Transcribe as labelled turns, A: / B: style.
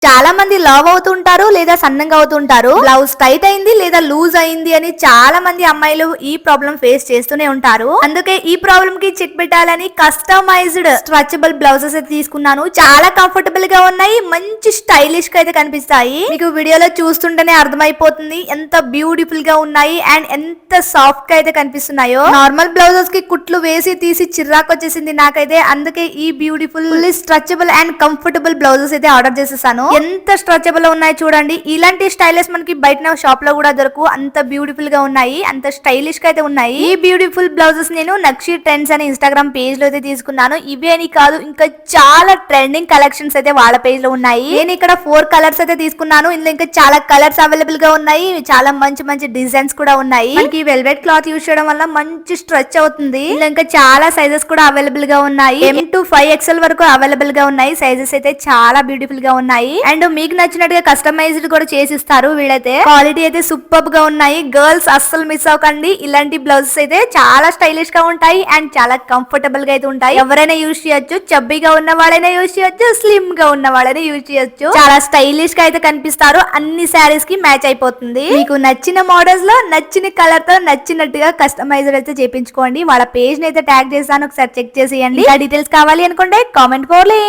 A: చాలా మంది లావ్ అవుతుంటారు లేదా సన్నంగా అవుతుంటారు. బ్లౌజ్ టైట్ అయింది లేదా లూజ్ అయింది అని చాలా మంది అమ్మాయిలు ఈ ప్రాబ్లం ఫేస్ చేస్తూనే ఉంటారు. అందుకే ఈ ప్రాబ్లం కి చెక్ పెట్టాలని కస్టమైజ్డ్ స్ట్రెచబుల్ బ్లౌజెస్ అయితే తీసుకున్నాను. చాలా కంఫర్టబుల్ గా ఉన్నాయి, మంచి స్టైలిష్ గా అయితే కనిపిస్తాయి. మీకు వీడియోలో చూస్తుంటేనే అర్థమైపోతుంది ఎంత బ్యూటిఫుల్ గా ఉన్నాయి అండ్ ఎంత సాఫ్ట్ గా అయితే కనిపిస్తున్నాయో. నార్మల్ బ్లౌజెస్ కి కుట్లు వేసి తీసి చిరాకు వచ్చేసింది నాకైతే. అందుకే ఈ beautiful stretchable and comfortable blouses అయితే ఆర్డర్ చేసేసాను. ఎంత స్ట్రెచబుల్ ఉన్నాయి చూడండి. ఇలాంటి స్టైలిష్ మనకి బయట షాప్ లో కూడా దొరకు. అంత బ్యూటిఫుల్ గా ఉన్నాయి, అంత స్టైలిష్ గా అయితే ఉన్నాయి. ఈ బ్యూటిఫుల్ బ్లౌజెస్ నేను నక్షి ట్రెండ్స్ అనే ఇన్స్టాగ్రామ్ పేజ్ లో అయితే తీసుకున్నాను. ఇవే అని కాదు, ఇంకా చాలా ట్రెండింగ్ కలెక్షన్స్ అయితే వాళ్ళ పేజ్ లో ఉన్నాయి. నేను ఇక్కడ 4 కలర్స్ అయితే తీసుకున్నాను. ఇందులో ఇంకా చాలా కలర్స్ అవైలబుల్ గా ఉన్నాయి. చాలా మంచి మంచి డిజైన్స్ కూడా ఉన్నాయి. మనకి వెల్వెట్ క్లాత్ యూజ్ చేయడం వల్ల మంచి స్ట్రెచ్ అవుతుంది. ఇందులో ఇంకా చాలా సైజెస్ కూడా అవైలబుల్ గా ఉన్నాయి. M to 5XL వరకు అవైలబుల్ గా ఉన్నాయి. సైజెస్ అయితే చాలా బ్యూటిఫుల్ గా ఉన్నాయి. అండ్ మీకు నచ్చినట్టుగా కస్టమైజ్డ్ కూడా చేసిస్తారు వీళ్ళైతే. క్వాలిటీ అయితే సూపర్ గా ఉన్నాయి. గర్ల్స్ అస్సలు మిస్ అవ్వకండి. ఇలాంటి బ్లౌజెస్ అయితే చాలా స్టైలిష్ గా ఉంటాయి అండ్ చాలా కంఫర్టబుల్ గా అయితే ఉంటాయి. ఎవరైనా యూజ్ చేయొచ్చు. చబ్బీగా ఉన్న వాళ్ళైనా యూజ్ చేయొచ్చు, స్లిమ్ గా ఉన్న వాళ్ళైనా యూజ్ చేయొచ్చు. చాలా స్టైలిష్ గా అయితే కనిపిస్తారు. అన్ని శారీస్ కి మ్యాచ్ అయిపోతుంది. మీకు నచ్చిన మోడల్స్ లో నచ్చిన కలర్ తో నచ్చినట్టుగా కస్టమైజ్డ్ అయితే చేపించుకోండి. వాళ్ళ పేజ్ ని అయితే ట్యాగ్ చేస్తాను, ఒకసారి చెక్ చేసేయండి. ఇంకా డీటెయిల్స్ కావాలి అనుకుంటే కామెంట్ ఫర్ లింక్.